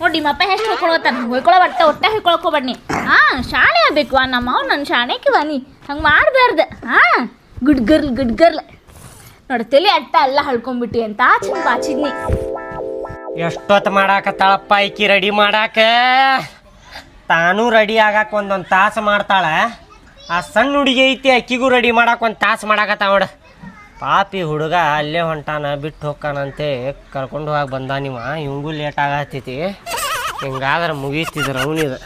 ನೋಡಿ ನಿಮ್ಮಪ್ಪ ಎಷ್ಟು ಹೊಯ್ಕೊಳತ್ತಾನ ಹೊಯ್ಕೊಳೋ ಒಟ್ಟ ಹೊಯ್ಕೊಳಕೋಬೇಡ್ನಿ ಶಾಣೆ ಆಗ್ಬೇಕು ನಮ್ಮ ನನ್ನ ಶಾಣೆಕಿವ ನೀ ಹಂಗೆ ಮಾಡಬಾರ್ದು ಗುಡ್ ಗರ್ಲ್ ನೋಡಿ ತಲೆ ಅಟ್ಟ ಎಲ್ಲ ಹಳ್ಕೊಂಬಿಟ್ಟಿ ಅಂತ ಬಾಚಿದ್ನಿ ಎಷ್ಟೊತ್ತು ಮಾಡಾಕತ್ತಾಳಪ್ಪ ಈಕಿ ರೆಡಿ ಮಾಡಾಕ ತಾನು ರೆಡಿ ಆಗಾಕ ಒಂದೊಂದು ತಾಸು ಮಾಡ್ತಾಳೆ ಆ ಸಣ್ಣ ಹುಡುಗಿ ಐತಿ ಅಕ್ಕಿಗೂ ರೆಡಿ ಮಾಡಾಕ ಒಂದು ತಾಸು ಮಾಡಾಕತ್ತಾವ ನೋಡ ಪಾಪಿ ಹುಡುಗ ಅಲ್ಲೇ ಹೊಂಟಾನ ಬಿಟ್ಟು ಹೋಗ್ಕಾನಂತೆ ಕರ್ಕೊಂಡು ಹೋಗಿ ಬಂದ ಇವಂಗೂ ಲೇಟ್ ಆಗತ್ತೈತಿ ಹಿಂಗಾದ್ರೆ ಮುಗೀತಿದ್ರು ಅವನಿದು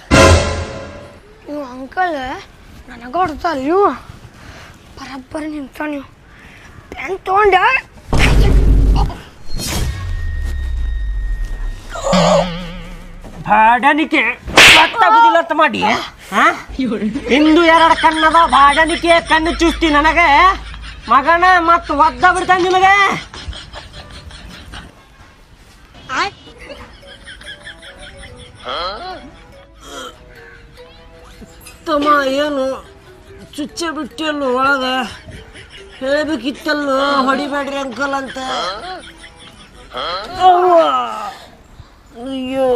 ನೀವು ಅಂಕಲ್ ನನಗೆ ಹೊಡ್ತ ಅಲ್ಲೂ ಬರಬ್ಬರಿ ನಿಂತ ನೀವು ಪೆನ್ ತೊಗೊಂಡ ಬಾಡನಿಕೆ ಗೊತ್ತಾಗುದಿಲ್ಲ ಅಂತ ಮಾಡಿ ಇಂದು ಎರಡು ಕಣ್ಣದ ಬಾಡನಿಕೆ ಕಣ್ಣು ಚೂಸ್ತಿ ನನಗೆ ಮಗನ ಮತ್ತು ಒದ್ದ ಬಿಡ್ತಾನೆ ನಿನಗೆ ತಮ್ಮ ಏನು ಚುಚ್ಚೆ ಬಿಟ್ಟಿಯಲ್ಲೋ ಒಳಗ ಹೇಳ್ಬೇಕಿತ್ತಲ್ಲೋ ಹೊಡಿಬೇಡ್ರಿ ಅಂಕಲ್ ಅಂತ ಅಯ್ಯೋ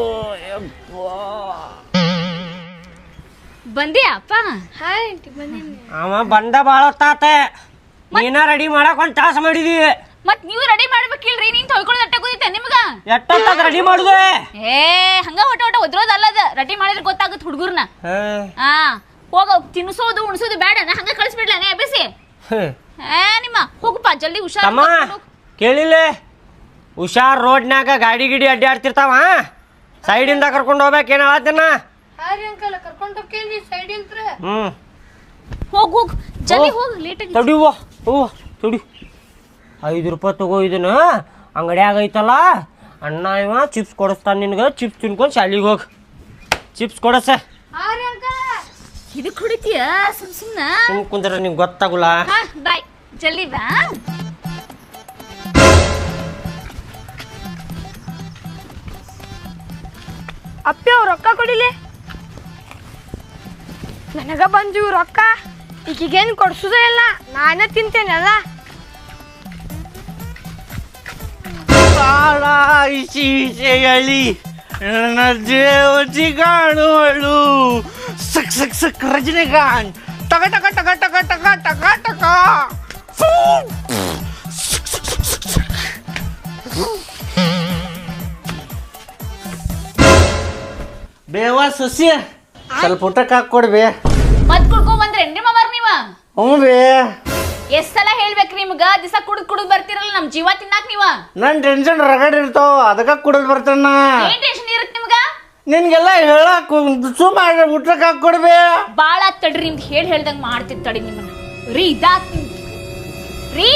ಬಂದಿ ಅಪ್ಪ ಹಾಯ್ ಬಂದೀನಿ ಅವ ಬಂದ ಭಾಳ ಹೊತ್ತಾತೆ ನೀನ ರೆಡಿ ಮಾಡಕ್ ಒಂದು ತಾಸು ಮಾಡಿದೀವಿ ಮತ್ ನೀವು ರೆಡಿ ಮಾಡ್ಬೇಕಿಲ್ರಿ ನೀನ್ ತೊಳ್ಕೊಳ್ಳೋದು ಅಟ್ಟ ಕೂದಿತ್ತೆ ನಿಮ್ಗ ಎಷ್ಟೊತ್ತಾಗ ರೆಡಿ ಮಾಡುದೆ ಹಂಗ ಹೊಟ ಒದ್ರೋದಲ್ಲದ ರೆಡಿ ಮಾಡಿದ್ರೆ ಗೊತ್ತಾಗುತ್ತೆ ಹುಡುಗರ್ನ ಹೋಗ ತಿನ್ನಿಸೋದು ಉಣಿಸೋದು ಬೇಡ ನಾ ಹಂಗ ಕಳಿಸ್ಬಿಡ್ಲ ನೇ ಎಬ್ಬಿಸಿ ನಿಮ್ಮ ಹೋಗಪ್ಪ ಜಲ್ದಿ ತಮ್ಮ ಕೇಳಿಲ್ಲ ಹುಷಾರ್ ರೋಡ್ನ್ಯಾಗ ಗಾಡಿ ಗಿಡಿ ಅಡ್ಡಾಡ್ತಿರ್ತಾವ ಸೈಡಿಂದ ಕರ್ಕೊಂಡು ಹೋಗ್ಬೇಕೇನು ಹೇಳತ್ತೇನ ಹಾರಿ ಅಂಕಲ್ ಕರ್ಕೊಂಡು ಹೋಗ್ತೀನಿ ಸೈಡ್ ಇಂತ್ರ ಹೋಗ್ ಜಲ್ದಿ ಹೋಗ್ ಲೇಟ್ ಆಗಿ ತಡಿವ ತಡಿ 5 ರೂಪಾಯಿ ತಗೋ ಇದನ್ನ ಅಂಗಡಿಯಾಗ ಐತಲ್ಲ ಅಣ್ಣ ಇವ ಚಿಪ್ಸ್ ಕೊಡಿಸ್ತಾನೆ ನಿನ್ಗೆ ಚಿಪ್ಸ್ ತಿನ್ಕೊಂಡು ಶಾಲಿಗೆ ಹೋಗಿ ಚಿಪ್ಸ್ ಕೊಡಸ ಹಾರಿ ಅಂಕಲ್ ಇದಕ್ಕೆ ಹೊಡಿತೀಯ ಸುಮ್ನ ಕುಂದ್ರೆ ನಿಂಗೆ ಗೊತ್ತಾಗುಲ್ಲ ಬಾಯ್ ಜಲ್ದಿ ಬಾ ಅಪ್ಪಿ ಅವ್ರು ರೊಕ್ಕ ಕೊಡಿಲಿ ನನಗ ಬಂದಿವು ರೊಕ್ಕ ಈಗೇನು ಕೊಡ್ಸುದೇ ಇಲ್ಲ ನಾನೇ ತಿಂತೇನೆ ಅಲ್ಲ ಹೇಳಿ ನನ್ನ ದೇವತಿ ಕಾಣುವಳು ಸಕ್ ಸಕ್ ಸಕ್ ರಜನಿಕಾಂತ್ ಟಕ ಟಕ ಟಕ ಟಕ ಟಕ ಟಕ ಟಕ ಬೇವ ಸಸಿ ಸ್ವಲ್ಪ ಊಟಕ್ಕೆ ಹಾಕೊಡ್ಬೇ ಮತ್ ಕುಡ್ಕೊಂಡ್ ಬಂದ್ರೇನ್ರಿ ಮಾಮಾರ್ ನೀವ ಹ್ಞೂ ಬೇ ಎಷ್ಟ್ ಸಲ ಹೇಳ್ಬೇಕ್ರಿ ನಿಮ್ಗ ದಿವಸ ಕುಡಿದ್ ಬರ್ತಿರಲ್ಲ ನಮ್ ಜೀವ ತಿನ್ನಾಕ್ ನೀವ ನನ್ ಟೆನ್ಷನ್ ರಗಡ್ ಇರ್ತಾವ ಅದಕ್ಕ ಕುಡಿದ್ ಬರ್ತಾನ ಏನ್ ಟೆನ್ಷನ್ ಇರುತ್ತೆ ನಿಮ್ಗ ನಿನ್ಗೆಲ್ಲ ಹೇಳಕ್ ಸುಮ್ಮ ಊಟಕ್ಕೆ ಹಾಕೊಡ್ಬೇ ಬಾಳ ತಡ್ರಿ ನಿಮ್ದು ಹೇಳ್ದಂಗ್ ಮಾಡ್ತಿರ್ ತಡಿ ನಿಮ್ಮನ್ನ ರೀ ಇದಾತ್ ರೀ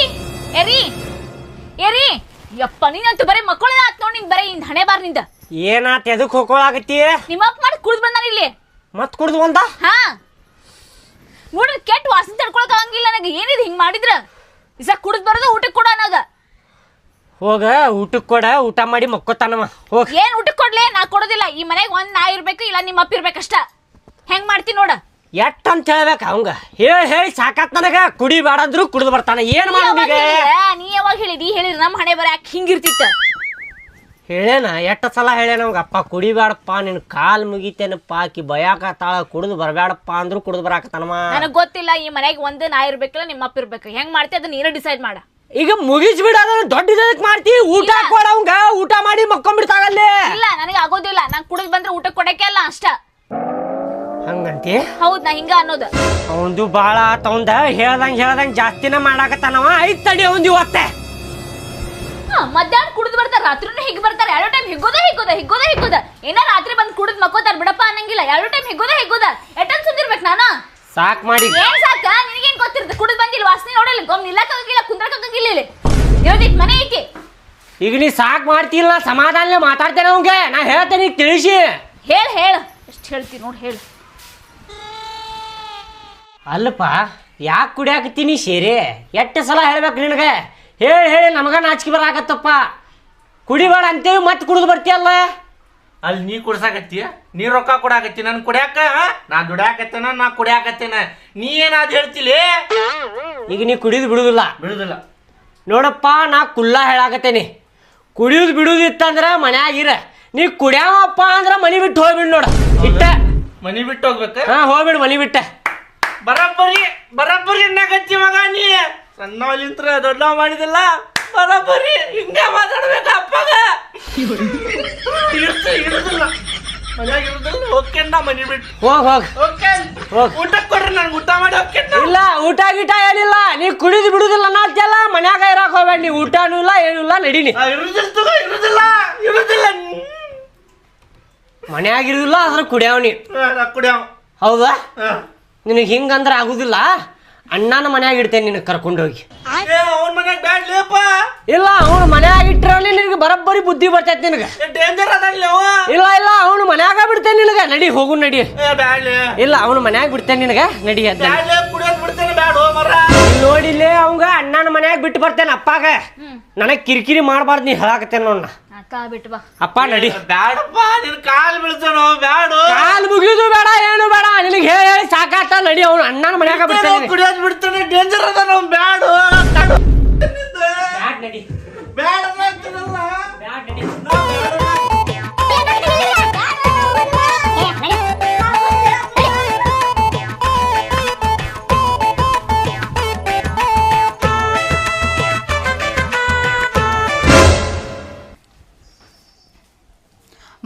ಏರಿ ಯಪ್ಪ ನೀನಂತೂ ಬರೀ ಮಕ್ಕಳದ ಆತ್ ನೋಡಿ ನಿನ್ ಬರೀ ಇಂದ ಹಣೆ ಬಾರ್ ನಿಂದ ಏನಾತ್ ಎದಕ್ ಹೋಗೋಳಾಗತ್ತಿ ನಿಮ್ಮಪ್ಪ ಮಾಡಿ ಕುಡ್ದು ಬಂದಾನ ಇಲ್ಲಿ ಮತ್ ಕುಡ್ದು ಬಂದ ನೋಡ್ರಿ ಕೆಟ್ಟ ವಾಸನೆ ತಡ್ಕೊಳಕ್ ಆಗಂಗಿಲ್ಲ ನನಗೆ ಏನಿದೆ ಹಿಂಗ್ ಮಾಡಿದ್ರ ಇಸ ಕುಡ್ದು ಬರೋದು ಊಟಕ್ಕೆ ಕೊಡ ಅನ್ನೋದ ಹೋಗ ಊಟಕ್ಕೆ ಕೊಡ ಊಟ ಮಾಡಿ ಮಕ್ಕೋತಾನವ ಹೋಗ ಏನ್ ಊಟಕ್ಕೆ ಕೊಡ್ಲಿ ನಾ ಕೊಡೋದಿಲ್ಲ ಈ ಮನೆಗೆ ಒಂದ್ ನಾ ಇರ್ಬೇಕು ಇಲ್ಲ ನಿಮ್ಮ ಅಪ್ಪ ಇರ್ಬೇಕಷ್ಟ ಹೆಂಗ್ ಮಾಡ್ತೀನಿ ನೋಡ ಎಟ್ ಅಂತ ಹೇಳ್ಬೇಕ ಅವಂಗ ಹೇಳಿ ಸಾಕಾತ್ ನನಗ ಕುಡಿ ಬೇಡ ಅಂದ್ರು ಕುಡ್ದು ಬರ್ತಾನ ಏನ್ ಮಾಡೋದೀಗ ನೀ ಯಾವಾಗ ಹೇಳಿದಿ ಹೇಳಿದ್ರ ನಮ್ ಹಣೆ ಬರ ಯಾಕೆ ಹಿಂಗಿರ್ತಿತ್ತ ಹೇಳೇನ ಎಷ್ಟ ಸಲ ಹೇಳೇನ ಅವಂಗ ಅಪ್ಪ ಕುಡಿಬೇಡಪ್ಪ ನಿನ್ ಕಾಲ್ ಮುಗಿತೇನಪ್ಪ ಆಕಿ ಬಯಾಕತ್ತಾಳ ಕುಡ್ದು ಬರಬೇಡಪ್ಪ ಅಂದ್ರು ಕುಡ್ದು ಬರಾಕತ್ತಾನಮ್ಮ ನನಗ್ ಗೊತ್ತಿಲ್ಲ ಈ ಮನೆಗೆ ಒಂದ್ ನಾ ಇರ್ಬೇಕಿಲ್ಲ ನಿಮ್ಮ ಅಪ್ಪ ಇರ್ಬೇಕು ಹೆಂಗ್ ಮಾಡ್ತಿ ಅದನ್ನ ನೀರ ಡಿಸೈಡ್ ಮಾಡ ಈಗ ಮುಗಿಸ್ಬಿಡ ಅದನ್ನ ದೊಡ್ಡ ಇದಕ್ ಮಾಡ್ತಿ ಊಟ ಕೊಡ ಅವಂಗ ಊಟ ಮಾಡಿ ಮಕ್ಕೊಂಡ್ಬಿಡ್ತಾಗಲ್ಲೇ ಇಲ್ಲ ನನಗೆ ಆಗೋದಿಲ್ಲ ನಾನ್ ಕುಡಿದ್ ಬಂದ್ರೆ ಊಟ ಕೊಡಕ್ಕೆ ಅಲ್ಲ ಅಷ್ಟ ಹಂಗಂತಿ ಹೌದ್ ನಾ ಹಿಂಗ ಅನ್ನೋದು ಅವಂದು ಬಾಳ ಆತವಂದ ಹೇಳ್ದಂಗ್ ಜಾಸ್ತಿನ ಮಾಡಾಕತ್ತಾನವ ಐತ್ ತಡಿ ಅವಂದು ಇವತ್ತೆ ಮಧ್ಯಾಹ್ನ ಕುಡಿದು ಬರ್ತಾರ ರಾತ್ರಿನೂ ಹಿಗ್ ಬರ್ತಾರ ಎರಡು ಟೈಮ್ ಹಿಗ್ಗೋದ ಏನ ರಾತ್ರಿ ಬಂದ್ ಕುಡಿದ್ ಮಕ್ಕೋತಾರ ಬಿಡಪ್ಪ ಅನ್ನಂಗಿಲ್ಲ ಎರಡು ಟೈಮ್ ಹಿಗ್ಗೋದ ಎಟ್ಟನ್ ಸುದ್ದಿರ್ಬೇಕು ನಾನು ಸಾಕ್ ಮಾಡಿ ಏನ್ ಸಾಕ ನಿನಗೇನ್ ಗೊತ್ತಿರುತ್ತೆ ಕುಡಿದ್ ಬಂದಿಲ್ಲ ವಾಸನೆ ನೋಡಲ್ಲ ಗೊಮ್ ನಿಲ್ಲಕ್ಕಾಗಿಲ್ಲ ಕುಂದ್ರಕ್ಕಾಗಿಲ್ಲ ಇಲ್ಲಿ ಇರೋದಿಕ್ ಮನೆ ಐತಿ ಈಗ ನೀ ಸಾಕ್ ಮಾಡ್ತಿಲ್ಲ ಸಮಾಧಾನ ಮಾತಾಡ್ತೇನೆ ಅವಂಗೆ ನಾ ಹೇಳ್ತೇನೆ ಈಗ ತಿಳಿಸಿ ಹೇಳ ಎಷ್ಟು ಹೇಳ್ತಿ ನೋಡ್ ಹೇಳು ಅಲ್ಲಪ್ಪ ಯಾಕೆ ಕುಡಿಯಾಕತ್ತೀನಿ ಸೇರಿ ಎಷ್ಟು ಸಲ ಹೇಳ್ಬೇಕು ನಿನಗೆ ಹೇಳಿ ನಮಗ ನಾಚಿಕೆ ಬರಾಕತ್ತಪ್ಪ ಕುಡಿಬೇಡ ಅಂತೇವಿ ಮತ್ತೆ ಕುಡಿದು ಬರ್ತೀಯಲ್ಲ ಅಲ್ಲಿ ನೀ ಕುಡ್ಸಾಕತ್ತೀಯ ನೀ ರೊಕ್ಕ ಕೊಡಾಕತ್ತಿ ನನ್ ಕುಡಿಯಾಕ ನಾ ದುಡ್ಯಾಕತ್ತೇನ ನಾ ಕುಡಿಯಾಕತ್ತೇನ ನೀ ಏನಾದ್ ಹೇಳ್ತಿಲಿ ಈಗ ನೀ ಕುಡಿದು ಬಿಡುದಿಲ್ಲ ನೋಡಪ್ಪ ನಾ ಕುಲ್ಲ ಹೇಳಾಕತ್ತೇನಿ ಕುಡಿಯೋದು ಬಿಡುದಿತ್ತಂದ್ರೆ ಮನ್ಯಾಗಿರ ನೀ ಕುಡ್ಯಾವಪ್ಪ ಅಂದ್ರ ಮನಿ ಬಿಟ್ಟು ಹೋಗ್ಬಿಡ್ ನೋಡ ಇಟ್ಟ ಮನಿ ಬಿಟ್ಟು ಹೋಗ್ಬೇಕ ಹಾ ಹೋಗ್ಬಿಡು ಮನಿ ಬಿಟ್ಟ ಬರಬ್ಬರಿ ಎನ್ನಾಗತ್ತಿ ಮಗ ನೀ ಸಣ್ಣವಲಿಂತ್ರ ದೊಡ್ಡವ ಮಾಡಿದಿಲ್ಲ ಬರಬ್ಬರಿ ಹಿಂಗ ಮಾತಾಡ್ಬೇಕ ಅಪ್ಪಗ ಇರುದಿಲ್ಲ ಮನ್ಯಾಗ ಇರುದಿಲ್ಲ ಹೋಗ್ಕೆಂಡ ಮನಿ ಬಿಟ್ಟು ಹೋಗ್ ಊಟ ಕೊಡ್ರಿ ನನ್ಗೆ ಊಟ ಮಾಡಿ ಹೋಗ್ಕೆಂಡ ಇಲ್ಲ ಊಟ ಗೀಟ ಏನಿಲ್ಲ ನೀ ಕುಡಿದು ಬಿಡುದಿಲ್ಲ ಅನ್ನಲ್ಲ ಮನ್ಯಾಗ ಇರಾಕ್ ಹೋಗ್ಬೇಡ ನೀ ಊಟನೂ ಇಲ್ಲ ಏನೂ ಇಲ್ಲ ನಡೀನಿ ಇರುದಿಲ್ಲ ಮನ್ಯಾಗ ಇರುದಿಲ್ಲ ಅದ್ರ ಕುಡಿಯಾವನಿ ಕುಡಿಯವ ಹೌದಾ ನಿನಗೆ ಹಿಂಗಂದ್ರ ಆಗುದಿಲ್ಲ ಅಣ್ಣನ ಮನ್ಯಾಗ ಇಡ್ತೇನೆ ನಿನಗೆ ಕರ್ಕೊಂಡೋಗಿ ಅವನ ಮನ್ಯಾಗ ಬ್ಯಾಡ್ಲೇಪ ಇಲ್ಲ ಅವನು ಮನ್ಯಾಗ ಇಟ್ಟರೆ ನಿನಗೆ ಬರಬ್ಬರಿ ಬುದ್ಧಿ ಬರ್ತೈತಿ ನಿನಗೆ ಡೇಂಜರ್ ಅದಲ್ಲ ಇಲ್ಲ ಅವನು ಮನ್ಯಾಗ ಬಿಡ್ತೇನೆ ನಿನಗೆ ನಡಿ ಹೋಗು ನಡಿ ಬ್ಯಾಡ್ಲೆ ಇಲ್ಲ ಅವನು ಮನ್ಯಾಗ ಬಿಡ್ತೇನೆ ನಿನಗೆ ನಡಿ ಅದ ಬ್ಯಾಡ್ಲೆ ಕುಡಿಯೋದ್ ಬಿಡ್ತೇನೆ ಬ್ಯಾಡ ಮರ ನೋಡಿಲ್ಲೇ ಅವಂಗ ಅಣ್ಣನ ಮನ್ಯಾಗ ಬಿಟ್ಟು ಬರ್ತೇನೆ ಅಪ್ಪಾಗ ನನಗೆ ಕಿರಿಕಿರಿ ಮಾಡಬಾರ್ದು ನೀ ಹೇಳಾಕತ್ತೇನೆ ನೋಡ ಅಕ್ಕ ಬಿಟ್ಟು ಬಾ ಅಪ್ಪ ನಡಿ ಬ್ಯಾಡಪ್ಪ ನಿನ್ ಕಾಲ್ ಬೀಳ್ತಾನೋ ಬ್ಯಾಡು ಕಾಲ್ ಮುಗಿದು ಬೇಡ ಏನು ಬೇಡ ನಿನಗೆ ಹೇಳಿ ಸಾಕಾತ ನಡಿ ಅವನು ಅಣ್ಣನ ಮನ್ಯಾಗ ಬಿಡ್ತೇನೆ ಕುಡಿಯೋದ್ ಬಿಡ್ತಾನೆ ಡೇಂಜರ್ ಅದ ನಾವು ಬ್ಯಾಡು ಬ್ಯಾಡ್ ನಡಿ ಬ್ಯಾಡ ಬ್ಯಾಡ್ ನಡಿ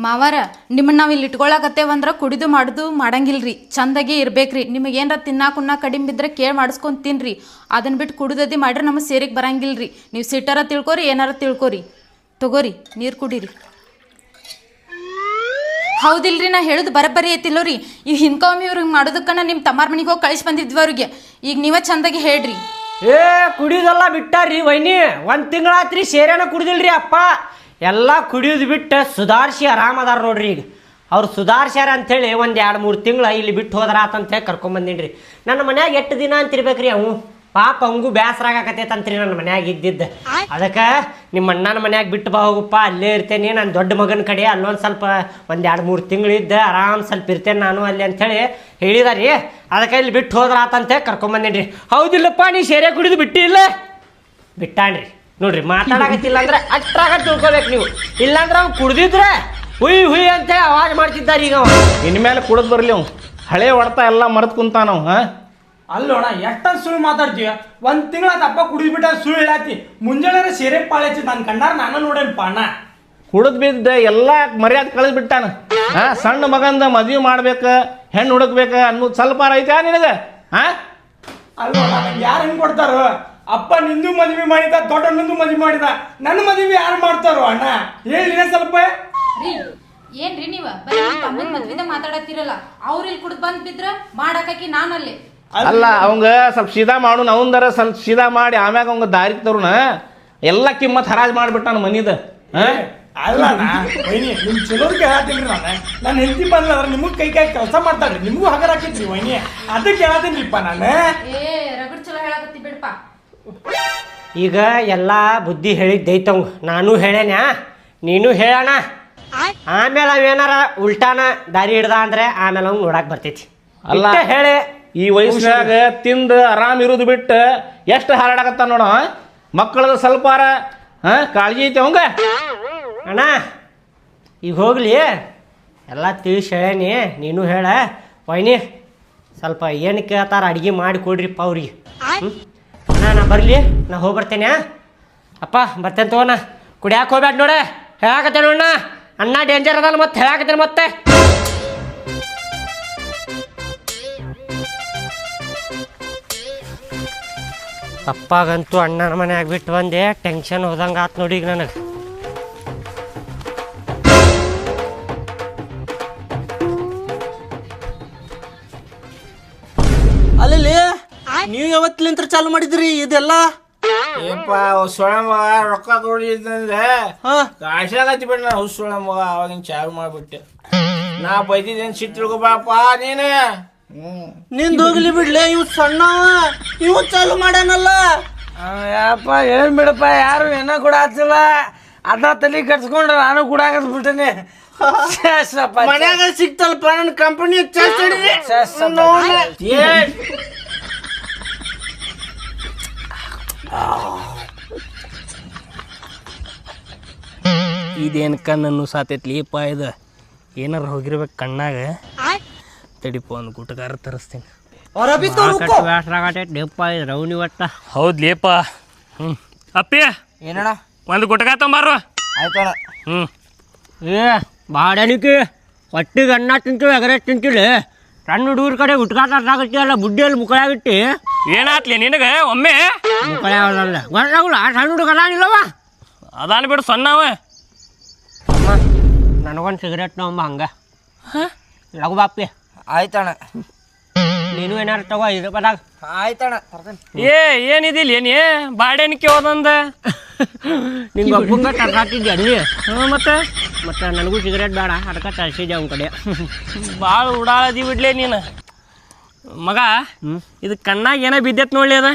ಮಾವಾರ ನಿಮ್ಮನ್ನ ನಾವು ಇಲ್ಲಿ ಇಟ್ಕೊಳಕತ್ತೇವಂದ್ರೆ ಕುಡಿದು ಮಾಡುದು ಮಾಡಂಗಿಲ್ರಿ ಚಂದಾಗಿ ಇರ್ಬೇಕ್ರಿ ನಿಮಗೆ ಏನಾರ ತಿನ್ನಾಕುನ್ನ ಕಡಿಮೆ ಬಿದ್ದರೆ ಕೇಳಿ ಮಾಡಿಸ್ಕೊಂಡು ತಿನ್ರಿ ಅದನ್ನ ಬಿಟ್ಟು ಕುಡಿದದಿ ಮಾಡ್ರಿ ನಮಗೆ ಸೇರಿಗೆ ಬರಂಗಿಲ್ರಿ ನೀವು ಸಿಟ್ಟಾರ ತಿಳ್ಕೊರಿ ಏನಾರ ತಿಳ್ಕೊರಿ ತಗೋರಿ ನೀರು ಕುಡೀರಿ ಹೌದಿಲ್ರಿ ನಾ ಹೇಳೋದು ಬರಬ್ಬರಿ ಐತಿಲ್ಲೋ ರೀ ಈಗ ಹಿಂದ್ಕೊಮ್ಮೆ ಇವ್ರಿಗೆ ಮಾಡೋದಕ್ಕನ ನಿಮ್ಮ ತಮ್ಮಾರ ಮನೆಗೆ ಹೋಗಿ ಕಳಿಸಿ ಬಂದಿದ್ವಿ ಅವ್ರಿಗೆ ಈಗ ನೀವೇ ಚಂದಾಗಿ ಹೇಳ್ರಿ ಏ ಕುಡಿಯೋದೆಲ್ಲ ಬಿಟ್ಟಾರ್ರಿ ವೈನಿ ಒಂದು ತಿಂಗಳಾತ್ರಿ ಸೇರೇನ ಕುಡಿದಿಲ್ರಿ ಅಪ್ಪ ಎಲ್ಲ ಕುಡಿಯೋದು ಬಿಟ್ಟು ಸುಧಾರಿಸಿ ಆರಾಮದಾರ ನೋಡ್ರಿ ಈಗ ಅವ್ರು ಸುಧಾರಿಸ್ಯಾರ ಅಂಥೇಳಿ ಒಂದು 2-3 ತಿಂಗಳು ಇಲ್ಲಿ ಬಿಟ್ಟು ಹೋದ್ರ ಆತಂತೇಳಿ ಕರ್ಕೊಂಬಂದಿನ್ರಿ ನನ್ನ ಮನ್ಯಾಗ ಎಷ್ಟು ದಿನ ಅಂತಿರ್ಬೇಕ್ರಿ ಅವು ಪಾಪ ಅವಂಗೂ ಬೇಸರ ಆಗಾಕತ್ತೈತಂತ್ರಿ ನನ್ನ ಮನ್ಯಾಗ ಇದ್ದಿದ್ದ ಅದಕ್ಕೆ ನಿಮ್ಮ ಅಣ್ಣನ ಮನ್ಯಾಗ ಬಿಟ್ಟು ಬಾ ಹೋಗಪ್ಪ ಅಲ್ಲೇ ಇರ್ತೇನೆ ನನ್ನ ದೊಡ್ಡ ಮಗನ ಕಡೆ ಅಲ್ಲೊಂದು ಸ್ವಲ್ಪ ಒಂದು 2-3 ತಿಂಗಳಿದ್ದ ಆರಾಮ್ ಸ್ವಲ್ಪ ಇರ್ತೇನೆ ನಾನು ಅಲ್ಲಿ ಅಂಥೇಳಿ ಹೇಳಿದಾರಿ ಅದಕ್ಕೆ ಇಲ್ಲಿ ಬಿಟ್ಟು ಹೋದ್ರ ಆತಂತೇಳಿ ಕರ್ಕೊಂಬಂದಿನ್ರಿ ಹೌದಿಲ್ಲಪ್ಪ ನೀ ಸೇರೆ ಕುಡಿದು ಬಿಟ್ಟಿಲ್ಲ ಬಿಟ್ಟಾಣ್ರಿ ನೋಡ್ರಿ ಮಾತಾಡಕತ್ತಿಲ್ಲ ಅಂದ್ರೆ ಅಷ್ಟ್ರಾಗ ತಿಳ್ಕೊಬೇಕು ನೀವು ಇಲ್ಲಾಂದ್ರೆ ಅವ್ನು ಕುಡ್ದಿದ್ರೆ ಹುಯ್ ಅಂತ ಆವಾಜ್ ಮಾಡ್ತಿದ್ದಾರೆ ಈಗ ಇನ್ಮೇಲೆ ಕುಡಿದ್ ಬರ್ಲಿ ಅವ್ ಹಳೆ ಹೊಡ್ತಾ ಎಲ್ಲ ಮರೆತು ಕುಂತ ನಾವು ಅಲ್ಲೋಣ ಎಷ್ಟ ಸುಳ್ಳು ಮಾತಾಡ್ತೀವ ಒಂದ್ ತಿಂಗಳ ಅಪ್ಪ ಕುಡಿದ್ಬಿಟ್ಟ ಸುಳ್ಳು ಹೇಳಾತಿ ಮುಂಜಾನೆ ಸೇರೆ ಪಾಳೈತಿ ನನ್ನ ಕಣ್ಣಾರ ನಾನು ನೋಡೇನಪ್ಪ ಅಣ್ಣ ಕುಡಿದ್ ಬಿದ್ದ ಎಲ್ಲ ಮರ್ಯಾದೆ ಕಳೆದ್ ಬಿಟ್ಟಾನ ಸಣ್ಣ ಮಗಂದ ಮದ್ವಿ ಮಾಡ್ಬೇಕ ಹೆಣ್ಣು ಹುಡುಕ್ಬೇಕ ಅನ್ನೋದು ಸ್ವಲ್ಪ ಐತೆ ನಿನಗ ಅಲ್ಲೋಣ ಯಾರು ಹೆಂಗ್ ಕೊಡ್ತಾರೋ ಅಪ್ಪ ನಿಂದು ಮದ್ವೆ ಮಾಡಿದ ದೊಡ್ಡ ನಿಂದು ಮದ್ವೆ ಮಾಡಿದ ನನ್ನ ಮದ್ವೆ ಯಾರು ಮಾಡ್ತಾರೋ ಅಣ್ಣ ಹೇಳಿನ ಸ್ವಲ್ಪ ರೀ ಏನ್ರಿ ನೀವು ಬರೀ ತಮ್ಮನ ಮದ್ವಿದ ಮಾತಾಡತ್ತೀರಲ್ಲ ಅವ್ರು ಇಲ್ಲಿ ಕುಡ್ದು ಬಂದು ಬಿದ್ರ ಮಾಡಾಕಿ ನಾನಲ್ಲಿ ಅಲ್ಲ ಅವಂಗ ಸ್ವಲ್ಪ ಸೀದಾ ಮಾಡು ಅವಂದರ ಸ್ವಲ್ಪ ಸೀದಾ ಮಾಡಿ ಆಮ್ಯಾಗ ಅವಂಗ ದಾರಿ ತರುಣ ಎಲ್ಲ ಕಿಮ್ಮತ್ ಹರಾಜ್ ಮಾಡ್ಬಿಟ್ಟಾನ ಮನಿದ ಅಲ್ಲ ವೈನಿ ನಿಮ್ ಚಲೋರ್ಗೆ ಹೇಳತ್ತೀನ್ರಿ ನನ್ನ ಹೆಂಡತಿ ಬಂದ್ರೆ ನಿಮಗ್ ಕೈ ಕೆಲಸ ಮಾಡ್ತಾಳ್ರಿ ನಿಮಗೂ ಹಗರ್ ಹಾಕಿದ್ರಿ ವೈನಿ ಅದಕ್ಕೆ ಹೇಳತ್ತೀನ್ರಿಪ್ಪ ನಾನು ಏ ರಗಡ್ ಚಲೋ ಹೇಳಕತ್ತಿ ಬಿಡಪ್ಪ ಈಗ ಎಲ್ಲ ಬುದ್ಧಿ ಹೇಳಿದ್ದೈತವ್ ನಾನು ಹೇಳೇನ್ಯಾ ನೀನು ಹೇಳೋಣ ಆಮೇಲೆ ಅವೇನಾರ ಉಲ್ಟಾನ ದಾರಿ ಹಿಡ್ದ ಅಂದ್ರೆ ಆಮೇಲೆ ಅವ್ನು ನೋಡಕ್ ಬರ್ತೈತಿ ಅಲ್ಲ ಹೇಳಿ ಈ ವಯಸ್ಸಿನಾಗ ತಿಂದು ಆರಾಮ್ ಇರೋದು ಬಿಟ್ಟು ಎಷ್ಟು ಹಾರಾಡಕತ್ತ ನೋಡ ಮಕ್ಕಳದ ಸ್ವಲ್ಪಾರ ಕಾಳಜಿ ಐತಿ ಅವಂಗ ಅಣ್ಣ ಈಗ ಹೋಗ್ಲಿ ಎಲ್ಲ ತಿಳಿಸಿ ಹೇಳೇನಿ ನೀನು ಹೇಳ ವೈನಿ ಸ್ವಲ್ಪ ಏನು ಕೇಳ್ತಾರ ಅಡುಗೆ ಮಾಡಿ ಕೊಡ್ರಿಪ್ಪ ಅವ್ರಿಗೆ ಅಣ್ಣ ನಾ ಬರಲಿ ನಾ ಹೋಗಿ ಬರ್ತೇನೆ ಅಪ್ಪ ಬರ್ತೇನೆ ತಗೋಣ ಕುಡಿಯಾಕೆ ಹೋಗ್ಬೇಡ ನೋಡೆ ಹೇಳಾಕತ್ತೇನೆ ನೋಡಣ್ಣ ಅಣ್ಣ ಡೇಂಜರ್ ಅದಲ್ಲ ಮತ್ತೆ ಹೇಳಾಕತ್ತೇನೆ ಮತ್ತೆ ಅಪ್ಪಗಂತೂ ಅಣ್ಣನ ಮನ್ಯಾಗ ಬಿಟ್ಟು ಬಂದೆ ಟೆನ್ಷನ್ ಹೋದಂಗೆ ಆತು ನೋಡಿ ಈಗ ನನಗೆ ಅಲ್ಲಿ ನೀವು ಯಾವತ್ತಲಿಂತ್ರ ಚಾಲು ಮಾಡಿದ್ರಿ ಇದೆಲ್ಲ ಏನ್ಪ ಸೊಳ್ಳೆ ಮಗ ರೊಕ್ಕ ಕೊಡಿದ್ರೆ ಕಾಶಾಗತ್ತಿ ಬಿಡ ನಾ ಸೊಳ್ಳೆ ಮಗ ಅವಾಗಿನ ಚಾಲು ಮಾಡ್ಬಿಟ್ಟೆ ನಾ ಬೈದಿದ್ದೇನು ಸಿಟ್ಟು ತಿಳ್ಕೊಬಾಪ ನೀನು ನಿಂದು ಹೋಗ್ಲಿ ಬಿಡ್ಲೆ ಇವ್ ಸಣ್ಣ ಇವ್ ಚಾಲು ಮಾಡ್ಯಾನಲ್ಲ ಯಪ್ಪ ಏನ್ ಬಿಡಪ್ಪ ಯಾರು ಏನ ಕೂಡ ಆಗ್ತಿಲ್ಲ ಅದ ತಲೆ ಕಟ್ಸ್ಕೊಂಡ್ರೆ ನಾನು ಕೂಡ ಬಿಟ್ಟೇನೆ ಮನ್ಯಾಗ ಸಿಕ್ತಲ್ಪ ನನ್ನ ಕಂಪನಿ ಇದೇನು ಕಣ್ಣನ್ನು ಸಾತೈತ್ಲಿಪ್ಪ ಇದು ಏನಾರ ಹೋಗಿರ್ಬೇಕು ಕಣ್ಣಾಗ ತಡಿಪ ಒಂದು ಗುಟಗಾರ ತರಿಸ್ತೀನಿ ಲೇಪ ರೌನಿ ಒಟ್ಟ ಹೌದು ಲೇಪ ಹ್ಞೂ ಅಪ್ಪಿ ಏನಣ್ಣ ಒಂದು ಗುಟಗ ತಂಬಾರು ಆಯ್ತಣ್ಣ. ಹ್ಞೂ ಏ ಬಾಡನಿಕೆ ಹೊಟ್ಟಿಗೆ ಅನ್ನ ತಿಂತೀವಿ ಎಗರೆ ತಿಂತಿಲ್ಲ ಸಣ್ಣ ಹುಡುಗರ ಕಡೆ ಉಟ್ಕಾತಾಗಲ್ಲ ಬುಡ್ಡಿಯಲ್ಲಿ ಮುಕ್ಕಳಾಗಿಟ್ಟು ಏನಾತ್ಲಿ ನಿನಗೆ ಒಮ್ಮೆ ಮುಕ್ಕಳಾಗಲ್ಲ ಗೊತ್ತಾಗಲ್ಲ ಸಣ್ಣ ಹುಡುಗ ಅದಾನಿಲ್ಲವ ಅದಾನ ಬಿಡು ಸಣ್ಣವ ಅಮ್ಮ ನನಗೊಂದು ಸಿಗರೇಟ್ ನಮ್ಮ ಹಂಗೆ ಲಘು ಬಾಪಿ ಆಯ್ತಣ್ಣ. ನೀನು ಏನಾರು ತಗೋ ಇದು ಬದಾಗ ಆಯ್ತಣ್ಣ ತರ್ತೇನೆ. ಏನಿದಿಲ್ಲ ಏನಿ ಬಾಡೇನಿಕೆ ಹೋದಂದ ನಿಂಗೆ ಒಬ್ಬಂಗ ತರ್ಸಾತಿದ್ದೆ ನೀ ಮತ್ತೆ ಮತ್ತು ನನಗೂ ಸಿಗರೇಟ್ ಬೇಡ ಅದಕ್ಕೆ ತರಿಸಿದ್ದೆ ಅವ್ನ ಕಡೆ ಭಾಳ ಉಡಾಳದಿ ಬಿಡ್ಲೇ ನೀನು ಮಗ ಇದು ಕಣ್ಣಾಗ ಏನೋ ಬಿದ್ದೈತೆ ನೋಡ್ಲಿ ಅದ